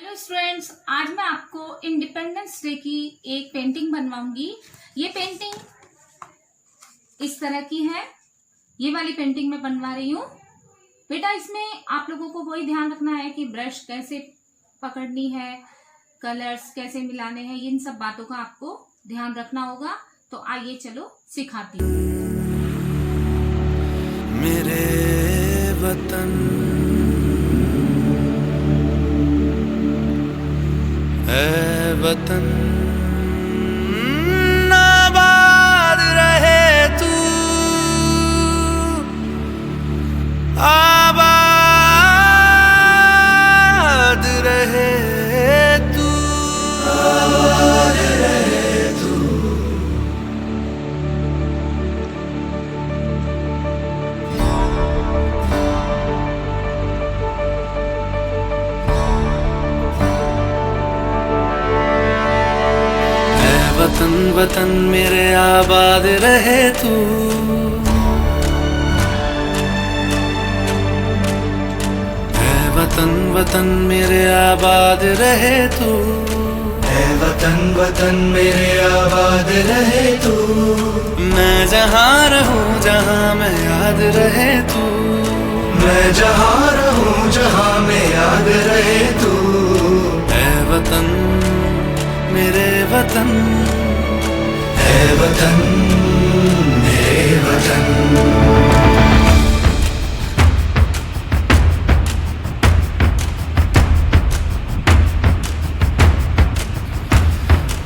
Hello students, आज मैं आपको इंडिपेंडेंस डे की एक पेंटिंग बनवाऊंगी। ये पेंटिंग इस तरह की है। ये वाली पेंटिंग मैं बनवा रही हूँ। बेटा, इसमें आप लोगों को वही ध्यान रखना है कि ब्रश कैसे पकड़नी है, कलर्स कैसे मिलाने हैं, इन सब बातों का आपको ध्यान रखना होगा। तो आइए चलो सिखाती हूँ। मेरे वतन ऐ वतन आबाद रहे तू, आबाद रहे तू, आबाद रहे तू। वतन वतन मेरे आबाद रहे तू, ऐ वतन वतन मेरे आबाद रहे तू, ऐ वतन वतन मेरे आबाद रहे तू। मैं जहाँ रहूँ जहाँ मैं याद रहे तू, मैं जहाँ रहूँ जहाँ मैं याद रहे तू। ऐ वतन मेरे वतन, ऐ वतन मेरे वतन।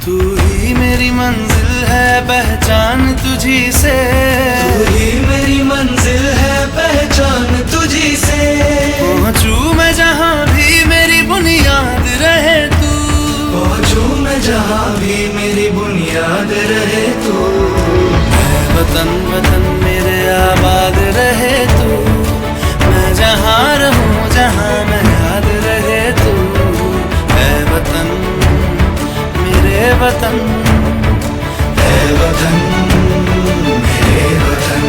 तू ही मेरी मंजिल है, पहचान तुझी से, तू ही मेरी मंजिल है, पहचान तुझी से। पहुँचूं मैं जहाँ भी मेरी बुनियाद रहे तू, पहुँचूं मैं जहाँ भी मेरी बुनियाद रहे तू। ऐ वतन वतन मेरे आबाद रहे तू, मैं जहाँ रहूँ जहाँ मैं याद रहे तू। ऐ वतन मेरे वतन, ऐ वतन मेरे वतन।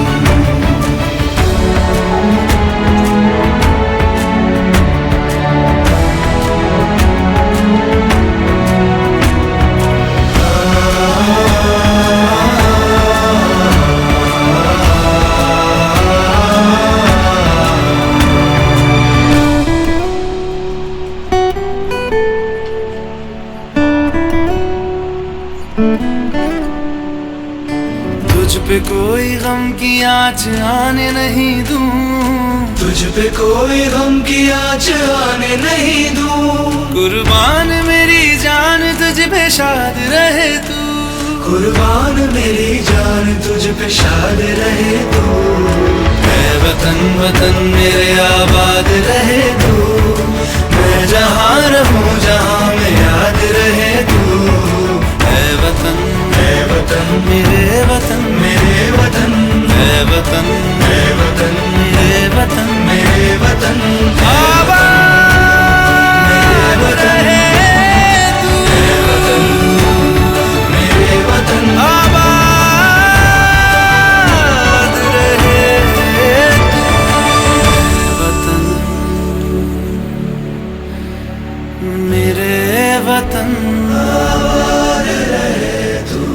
तुझ पे कोई गम की आँच आने नहीं दूं, तुझ पे कोई गम की आँच आने नहीं दूं। कुर्बान मेरी जान तुझ पे शाद रहे तू, कुर्बान मेरी जान तुझ पे शाद रहे तू। ऐ वतन वतन मेरे आबाद रहे तू, मैं जहाँ रहूँ जहाँ मैं याद रहे तू। ऐ वतन, ऐ वतन मेरे वतन, मेरे वतन। ऐ वतन, ऐ वतन मेरे वतन, मेरे वतन। आबाद रहे तू, ऐ वतन मेरे वतन। आबाद रहे तू, वतन मेरे वतन। आबाद रहे तू।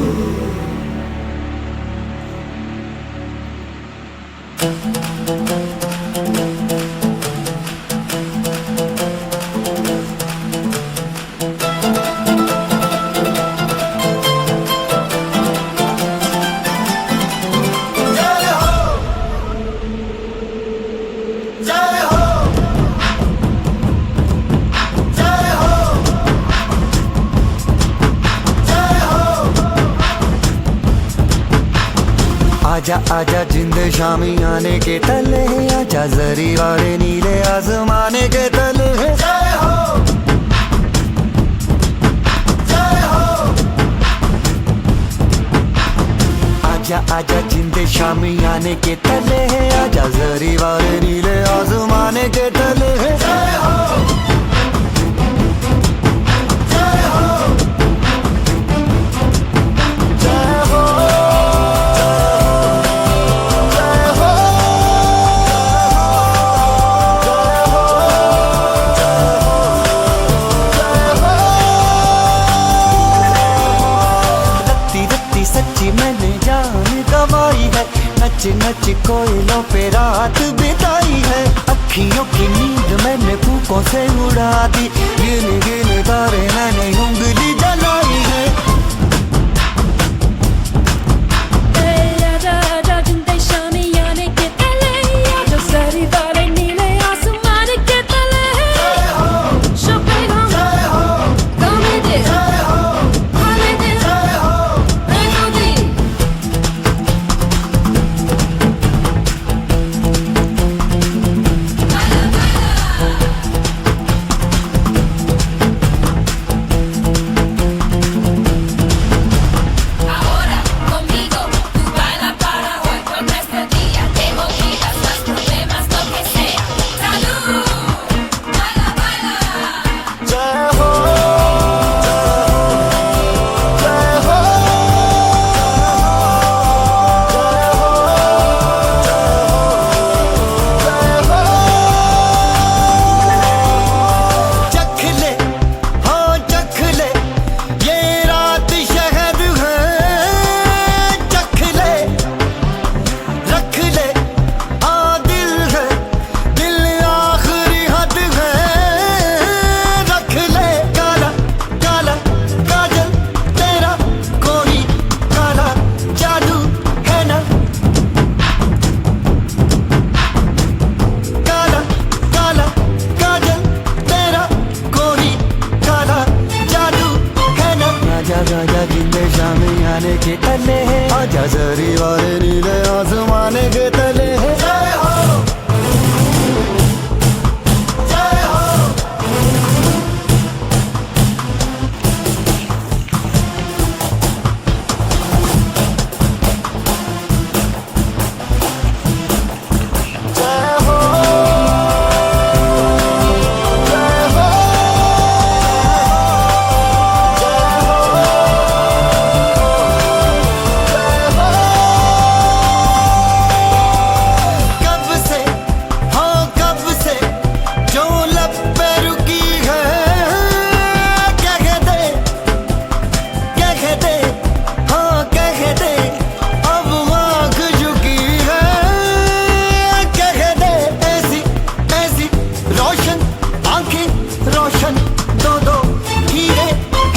आजा आजा जिंद शामी आने के तले, आजा जरी वाले नीले आसमाने के तले। जय हो, जय हो। आजा आजा जिंद शामी आने के तले, आजा जरी वाले नीले आसमाने के तले। जय हो, जय हो, जय हो। नच नच कोयलों पे रात बिताई है, अखियों की नींद मैंने फूकों से उड़ा दी, गिन गिन तारे मैंने उंगली जलाई है। आजा आजा जिंदे शामियाने के तले, आजा सारी वाले नीले आसमान के तले। शोपेगा गाने दे हाले दे रेनो दी। Ahora conmigo tú baila para hoy, por nuestro día te olvidas los problemas, lo que sea. Salud, baila, baila. जय हो जय हो चख ले, हाँ चख ले, ये रात शहद है, चख ले, रख ले, हाँ दिल है, दिल आखिरी हद है, रख ले। काला काला काजल तेरा कोई काला जादू है ना, काला काला काजल तेरा कोई काला जादू है ना। आजा आजा जिंदे शामियाने के तले है, आजा जरी वाले नीले आसमाने के तले है। जय हो जय हो जय हो जय हो कब से, हाँ कब से जो लब पे रुकी है, कह दे हाँ कह दे, अब आँख झुकी है, कह दे। ऐसी ऐसी रोशन आंखें रोशन, दो दो हीरे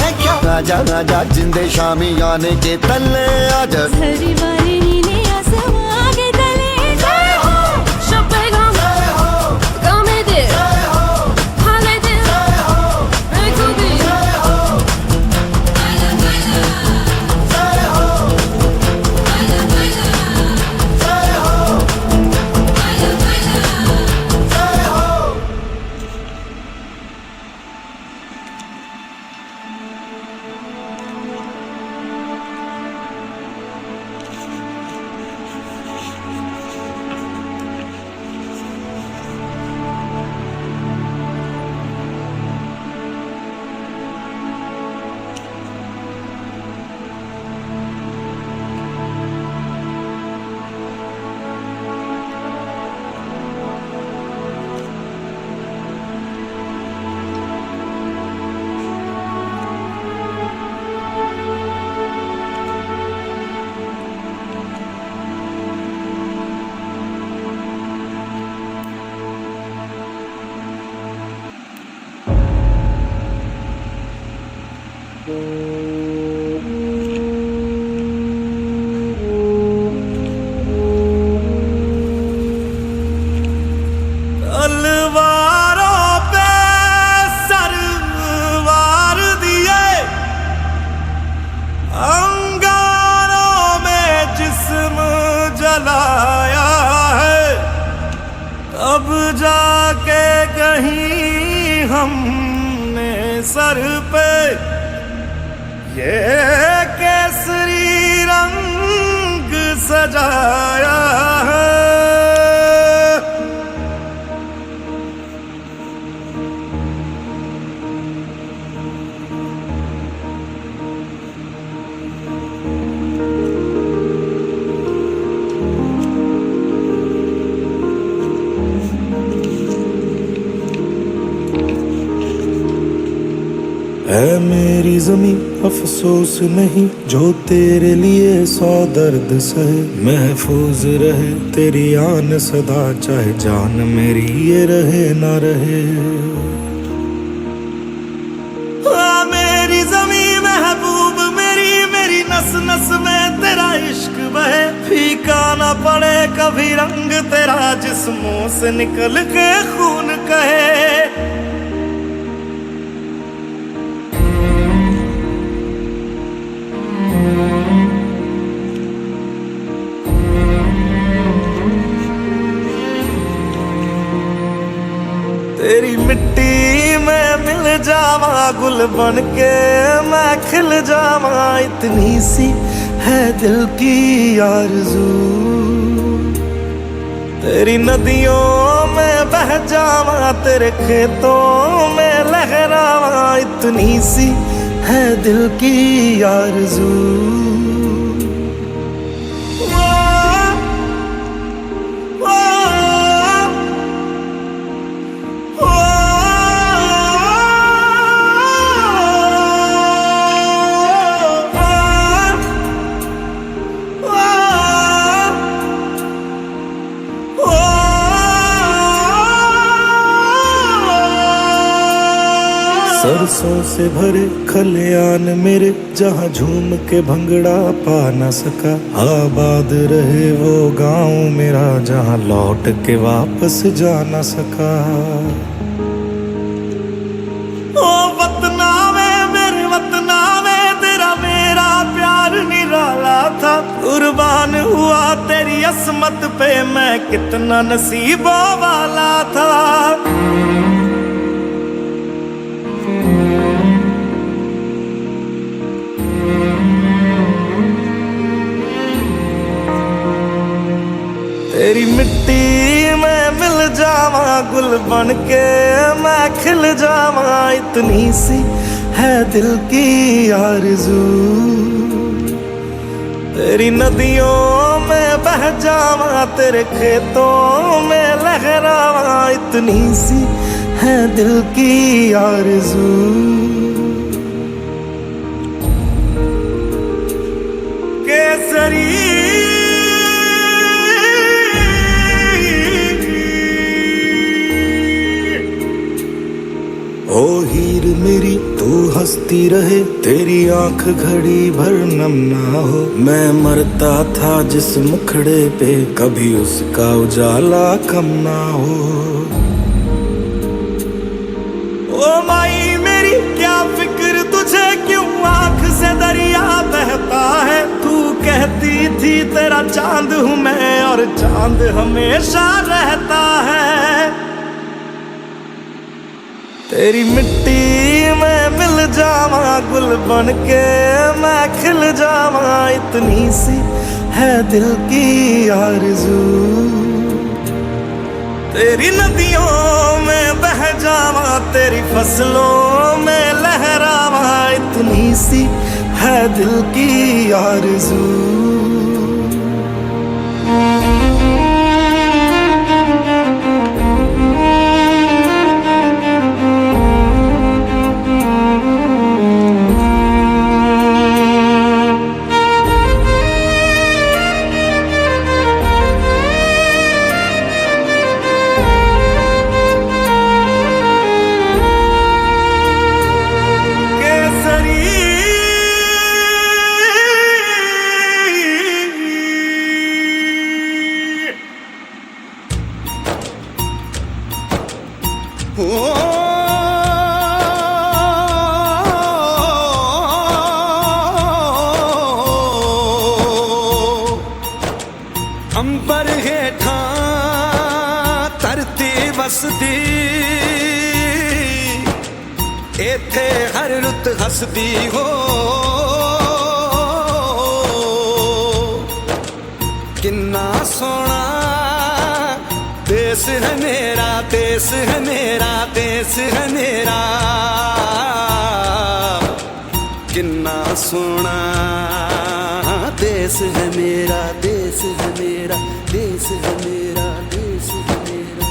है क्या। आजा आजा जिंदे शामियाने के तले, आजा सारी वाले नीले आसमान के तले। शोपेगा गाने दे हाले दे रेनो दी। Baila, baila. Baila, baila. Baila, baila. तलवारों पे सरवार दिए, अंगारों में जिस्म जलाया है, तब जाके कहीं हमने सर पे ये केसरी रंग सजाया है। है मेरी जमी अफसोस नहीं जो तेरे लिए 100 दर्द सहे, महफूज रहे तेरी आन सदा, चाहे जान मेरी ये रहे ना रहे। मेरी जमी महबूब मेरी, मेरी नस नस में तेरा इश्क बहे, फीका ना पड़े कभी रंग तेरा, जिस्मों से निकल के खून कहे। तेरी मिट्टी में मिल जावा गुल बन के मैं खिल जावा, इतनी सी है दिल की आरज़ू। तेरी नदियों में बह जावा तेरे खेतों में लहरावा, इतनी सी है दिल की आरज़ू। सरसों से भरे खलियान मेरे, जहाँ झूम के भंगड़ा पा न सका, आबाद रहे वो गांव मेरा, जहाँ लौट के वापस जा न सका। ओ वतना में मेरे वतना में तेरा मेरा प्यार निराला था, कुर्बान हुआ तेरी असमत पे मैं कितना नसीबों वाला था। तेरी मिट्टी में मिल जावा गुल बन के मैं खिल जावा, इतनी सी है दिल की आरज़ू। तेरी नदियों में बह जावा तेरे खेतों में लहरावा, इतनी सी है दिल की आरज़ू। केसरी ओ हीर मेरी तू हंसती रहे, तेरी आंख घड़ी भर नम ना हो, मैं मरता था जिस मुखड़े पे कभी उसका उजाला कम ना हो। ओ माई मेरी क्या फिक्र तुझे, क्यों आंख से दरिया बहता है, तू कहती थी तेरा चांद हूँ मैं और चांद हमेशा रहता है। तेरी मिट्टी में मिल जावा गुल बन के मैं खिल जावा, इतनी सी है दिल की आरज़ू। तेरी नदियों में बह जावा तेरी फसलों में लहरावा, इतनी सी है दिल की आरज़ू। अंबर हेठा धरती वसदी, इथे हर रुत हसदी हो, किन्ना सोना देश है मेरा, देश है मेरा, देश है मेरा, किन्ना सोना देश है मेरा, देश है मेरा, देश है मेरा, देश है मेरा।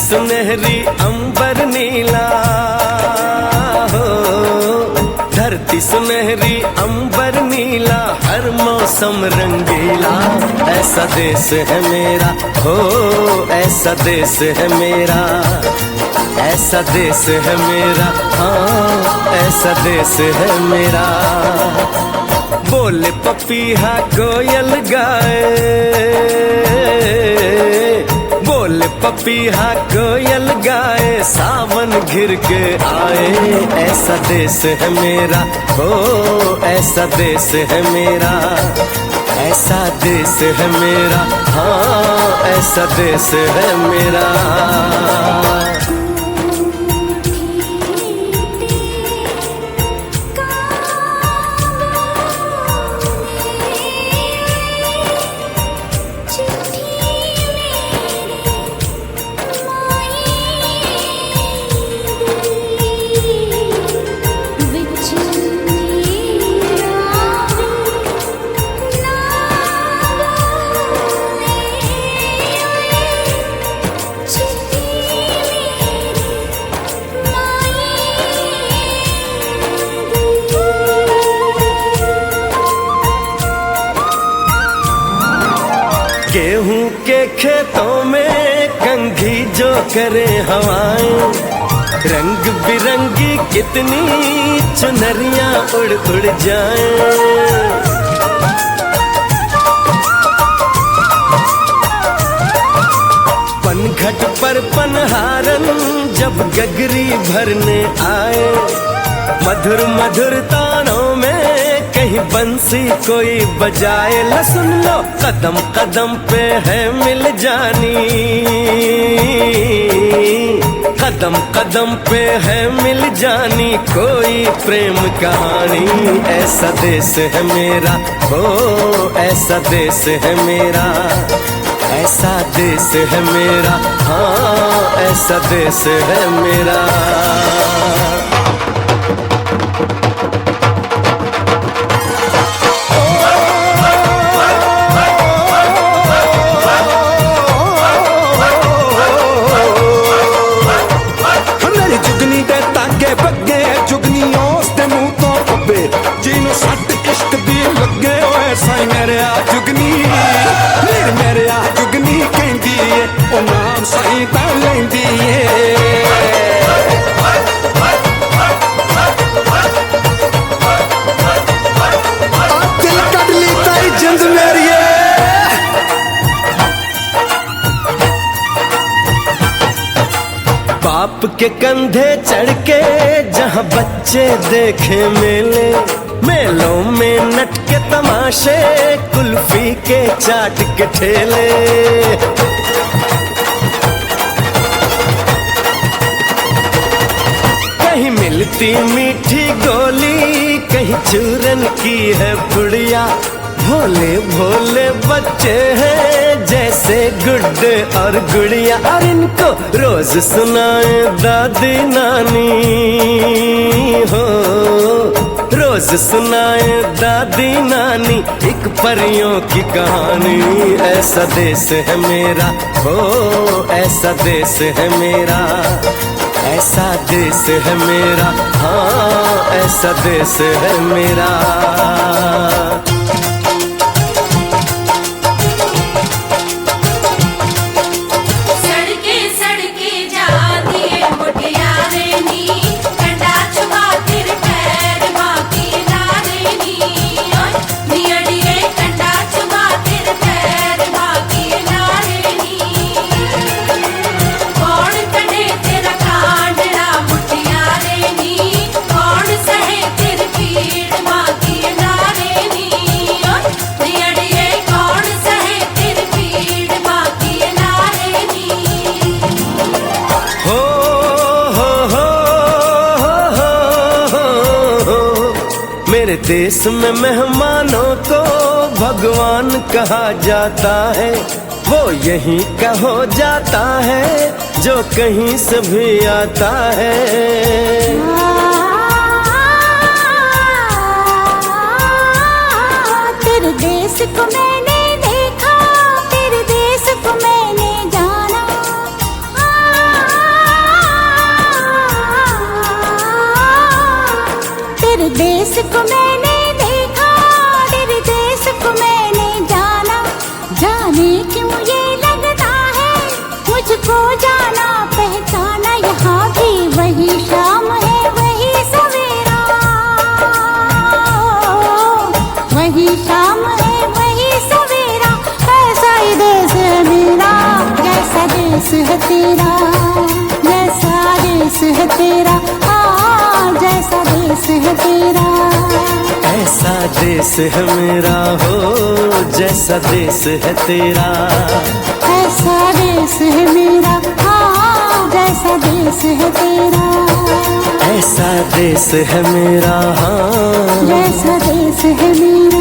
सुनहरी अंबर नीला हो, धरती सुनहरी अंबर नीला, हर मौसम रंगीला। ऐसा देश है मेरा हो, ऐसा देश है मेरा, ऐसा देश है मेरा, हाँ ऐसा देश है मेरा। बोले पपीहा कोयल गाए, बोले पपीहा कोयल गाए, सावन घिर के आए। ऐसा देश है मेरा हो, ऐसा देश है मेरा, ऐसा देश है मेरा, हाँ ऐसा देश है मेरा। गेहूं के खेतों में कंघी जो करे हवाएं, रंग बिरंगी कितनी चुनरियां उड़ उड़ जाएं। पनघट पर पनहारन जब गगरी भरने आए, मधुर मधुर तानों में कहीं बंसी कोई बजाए। ल सुन लो कदम कदम पे है मिल जानी, कदम कदम पे है मिल जानी कोई प्रेम कहानी। ऐसा देश है मेरा हो, ऐसा देश है मेरा, ऐसा देश है मेरा, हाँ ऐसा देश है मेरा। बाप के कंधे चढ़ के जहाँ बच्चे देखे मेले, मेलों में नट के तमाशे, कुल्फी के चाट के ठेले। कहीं मिलती मीठी गोली, कहीं चूरन की है पुड़िया। भोले भोले बच्चे हैं जैसे गुड्डे और गुड़िया, और इनको रोज सुनाए दादी नानी हो, रोज सुनाए दादी नानी एक परियों की कहानी। ऐसा देश है मेरा हो, ऐसा देश है मेरा, ऐसा देश है मेरा, हाँ ऐसा देश है मेरा। मेरे देश में मेहमानों को भगवान कहा जाता है, वो यहीं का हो जाता है जो कहीं से भी आता है। तेरे देश को मैंने देखा, तेरे देश को मैंने जाना। वही शाम है वही सवेरा, ऐसा ही देश है मेरा, जैसा देश है तेरा, जैसा देश है तेरा, जैसा देश है तेरा। ऐसा देश है मेरा हो जैसा देश है तेरा, ऐसा देश है मेरा, जैसा देश है तेरा, ऐसा देश है मेरा, जैसा देश है मेरा।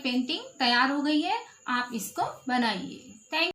पेंटिंग तैयार हो गई है, आप इसको बनाइए।